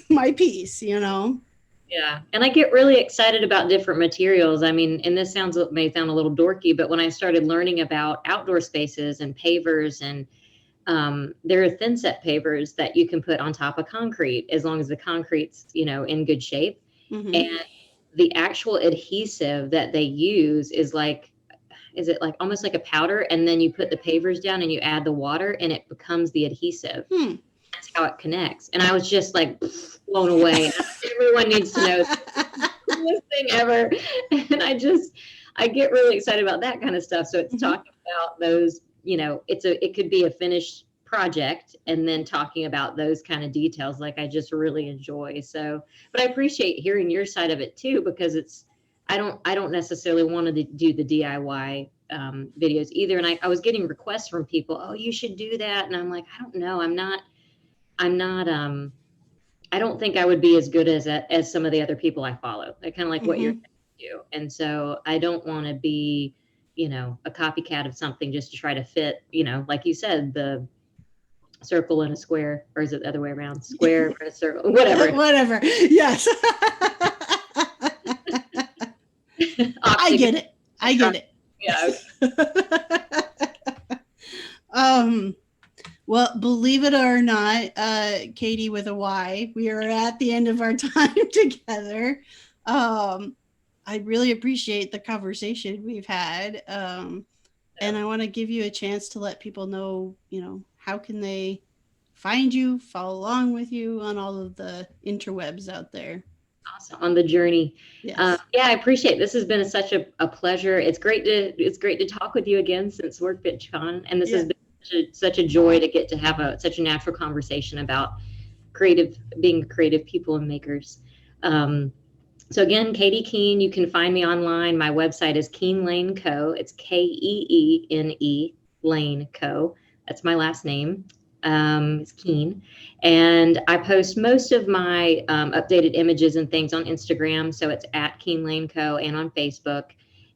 Speaker 1: my piece.
Speaker 2: Yeah. And I get really excited about different materials. I mean, and this may sound a little dorky, but when I started learning about outdoor spaces and pavers, and there are thin set pavers that you can put on top of concrete as long as the concrete's, in good shape.
Speaker 1: Mm-hmm.
Speaker 2: And the actual adhesive that they use is it like almost like a powder? And then you put the pavers down and you add the water and it becomes the adhesive.
Speaker 1: Hmm.
Speaker 2: That's how it connects. And I was just like blown away. Everyone needs to know the coolest thing ever. And I get really excited about that kind of stuff. So it's
Speaker 1: Mm-hmm.
Speaker 2: talking about those, it could be a finished project and then talking about those kind of details like I just really enjoy. So, but I appreciate hearing your side of it too, because I don't necessarily want to do the DIY videos either. And I was getting requests from people, oh, you should do that. And I'm like, I don't know. I'm not I don't think I would be as good as some of the other people I follow. Kind of like what you're
Speaker 1: Mm-hmm.
Speaker 2: saying too. And so I don't want to be, a copycat of something just to try to fit, like you said, the circle in a square, or is it the other way around? Square in a circle, whatever.
Speaker 1: Whatever. Yes. I
Speaker 2: Optic.
Speaker 1: get it. I get it.
Speaker 2: Yeah.
Speaker 1: um Well, believe it or not, Katie with a Y, we are at the end of our time together. Um, I really appreciate the conversation we've had. And I want to give you a chance to let people know, how can they find you, follow along with you on all of the interwebs out there.
Speaker 2: Awesome. On the journey.
Speaker 1: Yes.
Speaker 2: Yeah, I appreciate it. This has been such a pleasure. It's great to talk with you again since WorkbenchCon, and this has
Speaker 1: Yeah.
Speaker 2: been such a joy to get to have such a natural conversation about being creative people and makers. Um, so again, Katie Keene, you can find me online. My website is Keene Lane Co. It's Keene Lane Co. That's my last name. It's Keene. And I post most of my updated images and things on Instagram. So it's at Keene Lane Co. and on Facebook.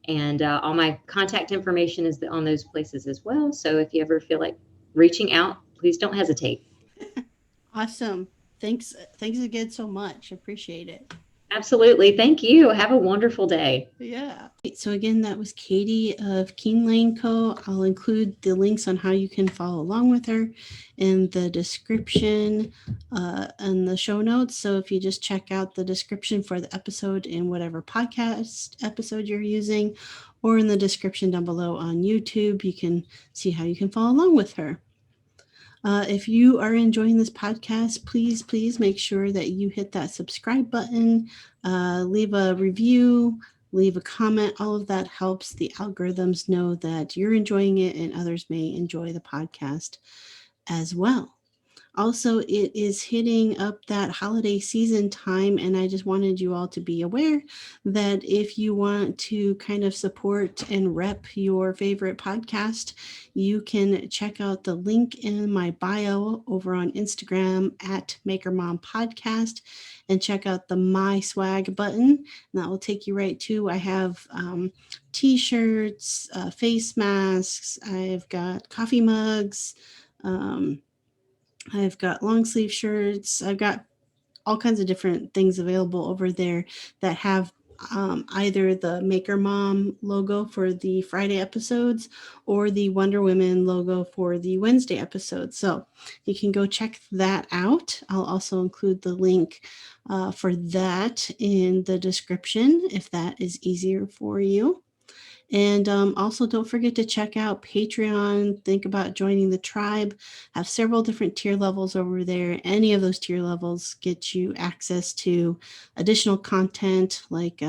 Speaker 2: And all my contact information is on those places as well. So if you ever feel like reaching out, please don't hesitate.
Speaker 1: Awesome. Thanks. Thanks again so much. Appreciate it.
Speaker 2: Absolutely. Thank you. Have a wonderful day.
Speaker 1: Yeah. So again, that was Katie of Keen Lane Co. I'll include the links on how you can follow along with her in the description and the show notes. So if you just check out the description for the episode in whatever podcast episode you're using, or in the description down below on YouTube, you can see how you can follow along with her. If you are enjoying this podcast, please make sure that you hit that subscribe button, leave a review, leave a comment. All of that helps the algorithms know that you're enjoying it and others may enjoy the podcast as well. Also, it is hitting up that holiday season time, and I just wanted you all to be aware that if you want to kind of support and rep your favorite podcast, you can check out the link in my bio over on Instagram at Maker Mom Podcast and check out the My Swag button. And that will take you right to. I have t-shirts, face masks, I've got coffee mugs. I've got long sleeve shirts. I've got all kinds of different things available over there that have either the Maker Mom logo for the Friday episodes or the Wonder Women logo for the Wednesday episodes. So you can go check that out. I'll also include the link for that in the description if that is easier for you. And also, don't forget to check out Patreon. Think about joining the tribe. Have several different tier levels over there. Any of those tier levels get you access to additional content like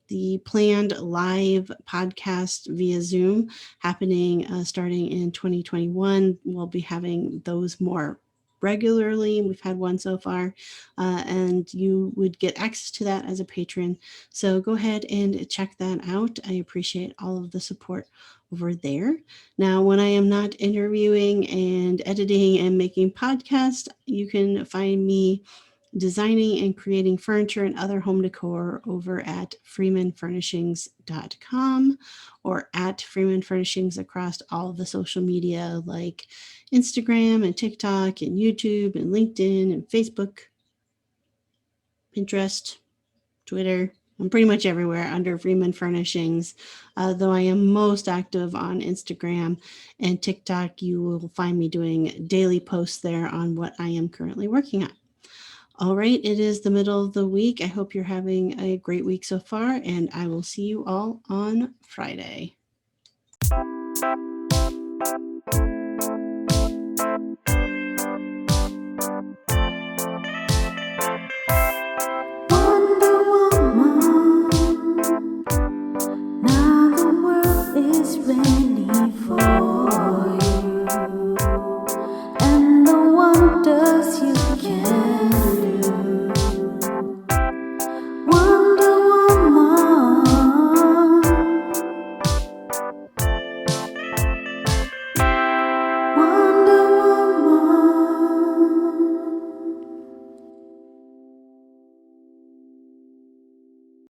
Speaker 1: the planned live podcast via Zoom happening starting in 2021. We'll be having those more regularly. We've had one so far, and you would get access to that as a patron. So go ahead and check that out. I appreciate all of the support over there. Now, when I am not interviewing and editing and making podcasts, you can find me designing and creating furniture and other home decor over at freemanfurnishings.com or at Freeman Furnishings across all of the social media like Instagram and TikTok and YouTube and LinkedIn and Facebook, Pinterest, Twitter. I'm pretty much everywhere under Freeman Furnishings, though I am most active on Instagram and TikTok. You will find me doing daily posts there on what I am currently working on. All right, it is the middle of the week. I hope you're having a great week so far, and I will see you all on Friday.
Speaker 3: Wonder Woman, now the world is ready for